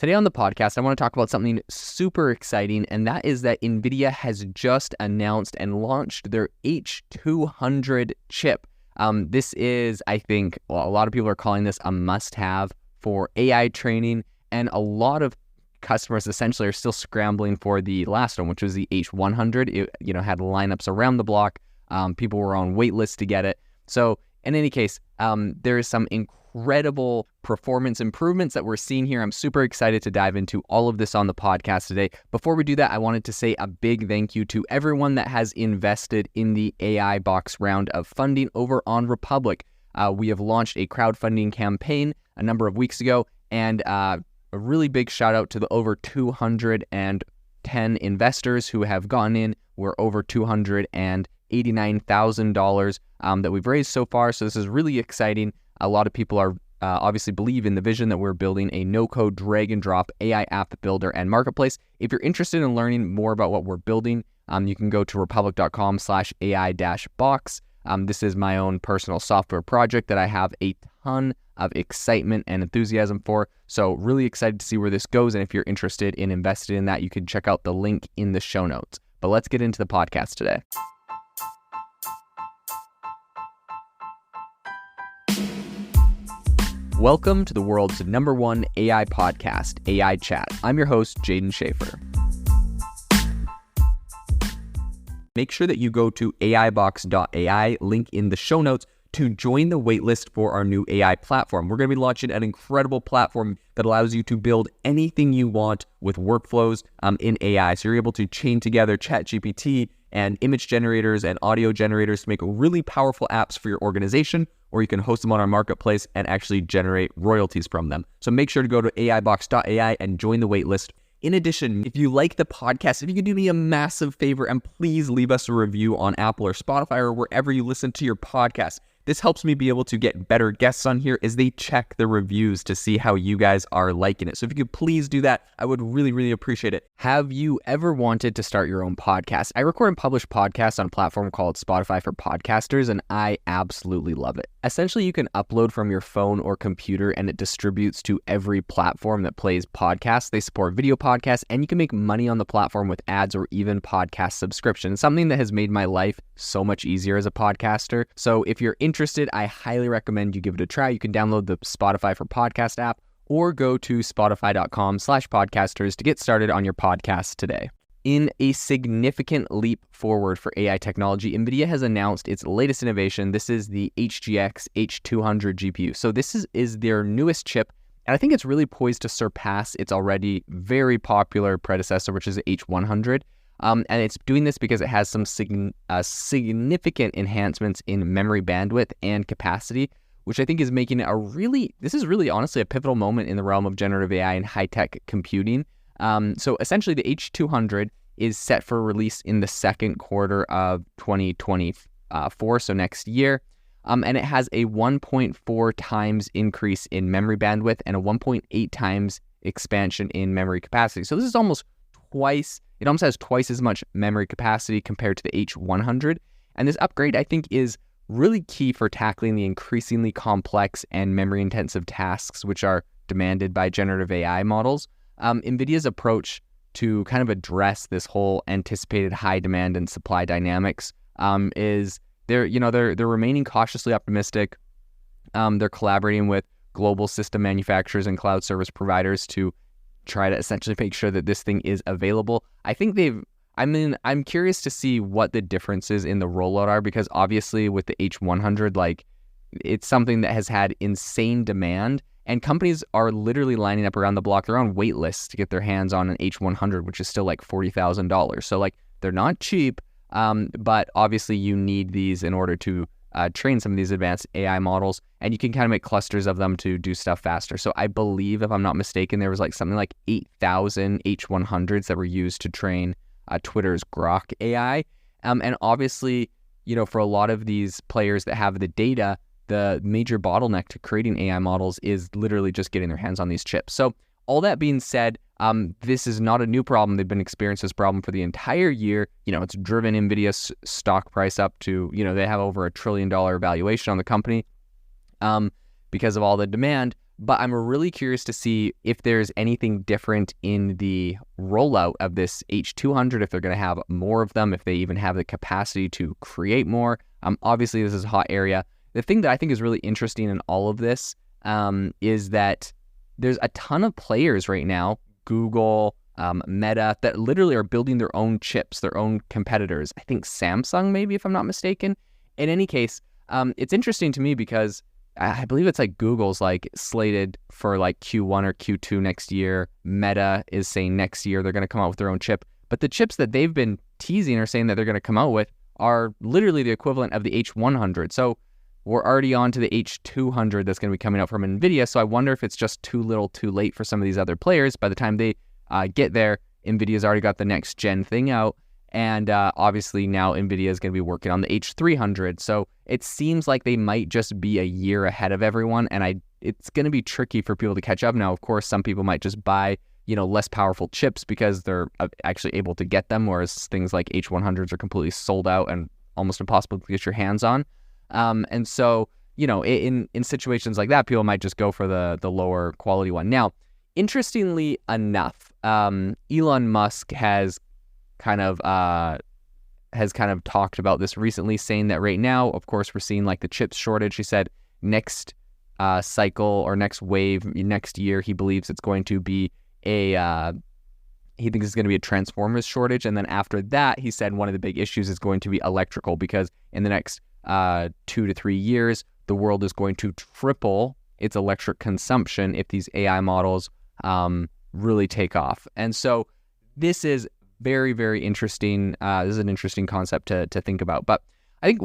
Today on the podcast, I want to talk about something super exciting, and that is that Nvidia has just announced and launched their H200 chip. This is, I think, a lot of people are calling this a must-have for AI training, and a lot of customers essentially are still scrambling for the last one, which was the H100. It, had lineups around the block. People were on wait lists to get it. So in any case, there is some incredible performance improvements that we're seeing here. I'm super excited to dive into all of this on the podcast today. Before we do that, I wanted to say a big thank you to everyone that has invested in the AI Box round of funding over on Republic. We have launched a crowdfunding campaign a number of weeks ago, and a really big shout out to the over 210 investors who have gone in. We're over $289,000 that we've raised so far. So this is really exciting. A lot of people are obviously believe in the vision that we're building a no-code drag and drop AI app builder and marketplace. If you're interested in learning more about what we're building, you can go to republic.com/AI-box. This is my own personal software project that I have a ton of excitement and enthusiasm for. So really excited to see where this goes. And if you're interested in investing in that, you can check out the link in the show notes. But let's get into the podcast today. Welcome to the world's #1 AI podcast, AI Chat. I'm your host, Jaden Schaefer. Make sure that you go to aibox.ai, link in the show notes, to join the waitlist for our new AI platform. We're going to be launching an incredible platform that allows you to build anything you want with workflows in AI. So you're able to chain together ChatGPT and image generators and audio generators to make really powerful apps for your organization, or you can host them on our marketplace and actually generate royalties from them. So make sure to go to aibox.ai and join the waitlist. In addition, if you like the podcast, if you could do me a massive favor and please leave us a review on Apple or Spotify or wherever you listen to your podcast. This helps me be able to get better guests on here as they check the reviews to see how you guys are liking it. So if you could please do that, I would really, really appreciate it. Have you ever wanted to start your own podcast? I record and publish podcasts on a platform called Spotify for Podcasters, and I absolutely love it. Essentially, you can upload from your phone or computer, and it distributes to every platform that plays podcasts. They support video podcasts, and you can make money on the platform with ads or even podcast subscriptions, something that has made my life so much easier as a podcaster. So if you're interested, I highly recommend you give it a try. You can download the Spotify for Podcast app or go to spotify.com/podcasters to get started on your podcast today. In a significant leap forward for AI technology, Nvidia has announced its latest innovation. This is the HGX H200 GPU. So this is their newest chip, and I think it's really poised to surpass its already very popular predecessor, which is the H100. And it's doing this because it has some significant enhancements in memory bandwidth and capacity, which I think is making it this is really honestly a pivotal moment in the realm of generative AI and high-tech computing. So essentially the H200 is set for release in the second quarter of 2024, so next year. And it has a 1.4 times increase in memory bandwidth and a 1.8 times expansion in memory capacity. So this is almost has twice as much memory capacity compared to the H100. And this upgrade, I think, is really key for tackling the increasingly complex and memory-intensive tasks which are demanded by generative AI models. NVIDIA's approach to kind of address this whole anticipated high demand and supply dynamics is they're remaining cautiously optimistic. They're collaborating with global system manufacturers and cloud service providers to try to essentially make sure that this thing is available. I think I'm curious to see what the differences in the rollout are, because obviously with the H100, it's something that has had insane demand, and companies are literally lining up around the block. They're on wait lists to get their hands on an H100, which is still like $40,000. So they're not cheap, but obviously you need these in order to train some of these advanced AI models, and you can kind of make clusters of them to do stuff faster. So I believe, if I'm not mistaken, there was something like 8,000 H100s that were used to train Twitter's Grok AI. And obviously, for a lot of these players that have the data, the major bottleneck to creating AI models is literally just getting their hands on these chips. So all that being said, this is not a new problem. They've been experiencing this problem for the entire year. It's driven NVIDIA's stock price up to, they have over $1 trillion valuation on the company because of all the demand. But I'm really curious to see if there's anything different in the rollout of this H200, if they're going to have more of them, if they even have the capacity to create more. Obviously, this is a hot area. The thing that I think is really interesting in all of this is that there's a ton of players right now, Google, Meta, that literally are building their own chips, their own competitors. I think Samsung, maybe, if I'm not mistaken. In any case, it's interesting to me because I believe it's like Google's like slated for like Q1 or Q2 next year. Meta is saying next year they're going to come out with their own chip. But the chips that they've been teasing or saying that they're going to come out with are literally the equivalent of the H100. So we're already on to the H200 that's going to be coming out from Nvidia. So I wonder if it's just too little too late for some of these other players. By the time they get there, Nvidia's already got the next gen thing out. And obviously now Nvidia is going to be working on the H300. So it seems like they might just be a year ahead of everyone. And it's going to be tricky for people to catch up. Now, of course, some people might just buy, less powerful chips because they're actually able to get them, whereas things like H100s are completely sold out and almost impossible to get your hands on. And so, in situations like that, people might just go for the lower quality one. Now, interestingly enough, Elon Musk has kind of talked about this recently, saying that right now, of course, we're seeing like the chips shortage. He said next cycle or next wave, next year, he believes it's going to be he thinks it's going to be a transformers shortage. And then after that, he said one of the big issues is going to be electrical, because in the next 2 to 3 years, the world is going to triple its electric consumption if these AI models really take off. And so this is very, very interesting. This is an interesting concept to think about. But I think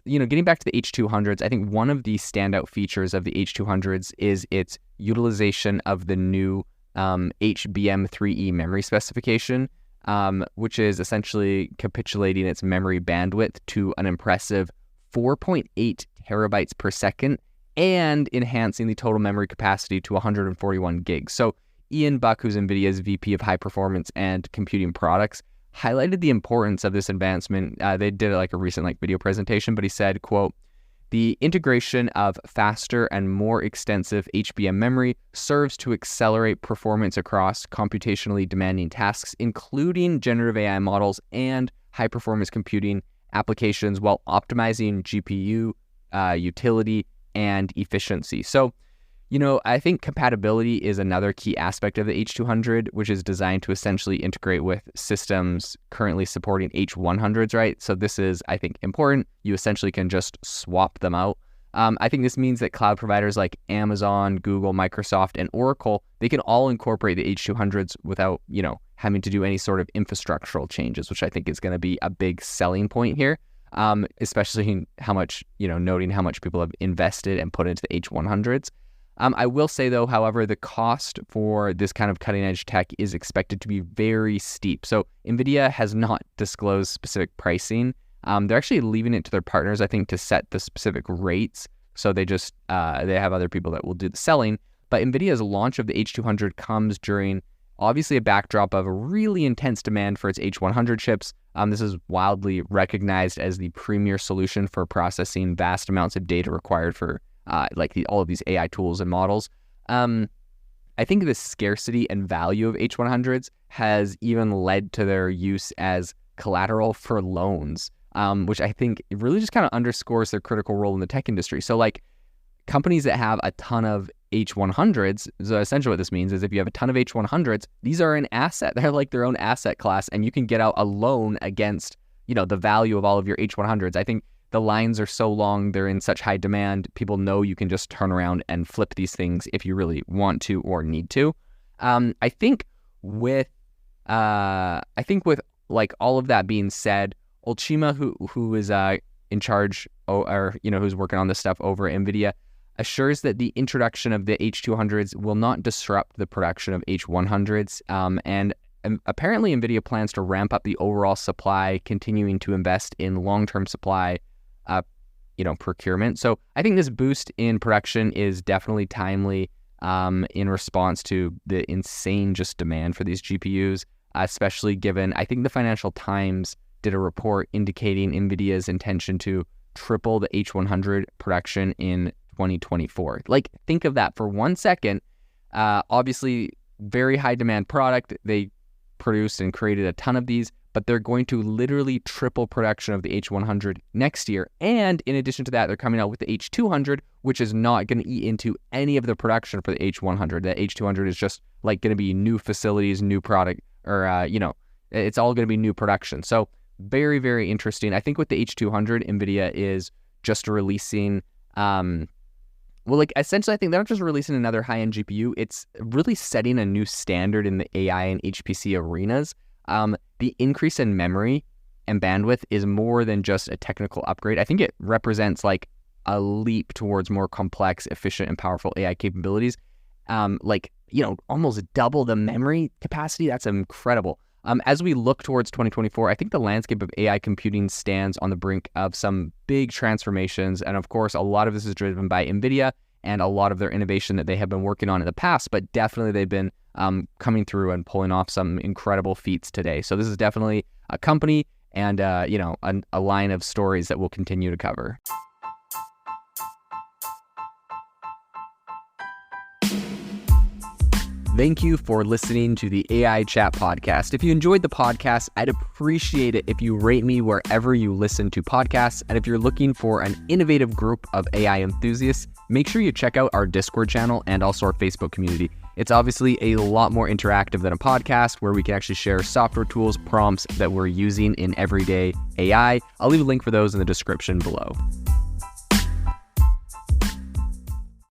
getting back to the H200s, I think one of the standout features of the H200s is its utilization of the new HBM3E memory specification, which is essentially capitulating its memory bandwidth to an impressive 4.8 terabytes per second and enhancing the total memory capacity to 141 gigs. So Ian Buck, who's NVIDIA's VP of High Performance and Computing Products, highlighted the importance of this advancement. They did a recent video presentation, but he said, quote, "The integration of faster and more extensive HBM memory serves to accelerate performance across computationally demanding tasks, including generative AI models and high-performance computing applications, while optimizing GPU utility and efficiency." So, I think compatibility is another key aspect of the H200, which is designed to essentially integrate with systems currently supporting H100s, right? So this is, I think, important. You essentially can just swap them out. I think this means that cloud providers like Amazon, Google, Microsoft, and Oracle, they can all incorporate the H200s without, having to do any sort of infrastructural changes, which I think is going to be a big selling point here, especially how much, noting how much people have invested and put into the H100s. I will say, though, however, the cost for this kind of cutting-edge tech is expected to be very steep. So NVIDIA has not disclosed specific pricing. They're actually leaving it to their partners, I think, to set the specific rates. So they just they have other people that will do the selling. But NVIDIA's launch of the H200 comes during, obviously, a backdrop of a really intense demand for its H100 chips. This is wildly recognized as the premier solution for processing vast amounts of data required for all of these AI tools and models. I think the scarcity and value of H100s has even led to their use as collateral for loans, which I think really just kind of underscores their critical role in the tech industry. So companies that have a ton of H100s, so essentially what this means is if you have a ton of H100s, these are an asset. They're like their own asset class, and you can get out a loan against, the value of all of your H100s. I think the lines are so long, they're in such high demand, people know you can just turn around and flip these things if you really want to or need to. I think with all of that being said, Ultima, who is in charge or who's working on this stuff over at NVIDIA, assures that the introduction of the H200s will not disrupt the production of H100s. And apparently NVIDIA plans to ramp up the overall supply, continuing to invest in long-term supply procurement. So I think this boost in production is definitely timely in response to the insane just demand for these GPUs, especially given, I think the Financial Times did a report indicating NVIDIA's intention to triple the H100 production in 2024. Like, think of that for 1 second. Obviously, very high demand product. They produced and created a ton of these, but they're going to literally triple production of the H100 next year. And in addition to that, they're coming out with the H200, which is not going to eat into any of the production for the H100. The H200 is just like going to be new facilities, new product, or, it's all going to be new production. So very, very interesting. I think with the H200, Nvidia is just releasing, essentially, I think they're not just releasing another high-end GPU. It's really setting a new standard in the AI and HPC arenas. The increase in memory and bandwidth is more than just a technical upgrade. I think it represents like a leap towards more complex, efficient, and powerful AI capabilities. Almost double the memory capacity. That's incredible. As we look towards 2024, I think the landscape of AI computing stands on the brink of some big transformations. And of course, a lot of this is driven by Nvidia and a lot of their innovation that they have been working on in the past, but definitely they've been coming through and pulling off some incredible feats today. So this is definitely a company and, a line of stories that we'll continue to cover. Thank you for listening to the AI Chat Podcast. If you enjoyed the podcast, I'd appreciate it if you rate me wherever you listen to podcasts. And if you're looking for an innovative group of AI enthusiasts, make sure you check out our Discord channel and also our Facebook community. It's obviously a lot more interactive than a podcast where we can actually share software tools, prompts that we're using in everyday AI. I'll leave a link for those in the description below.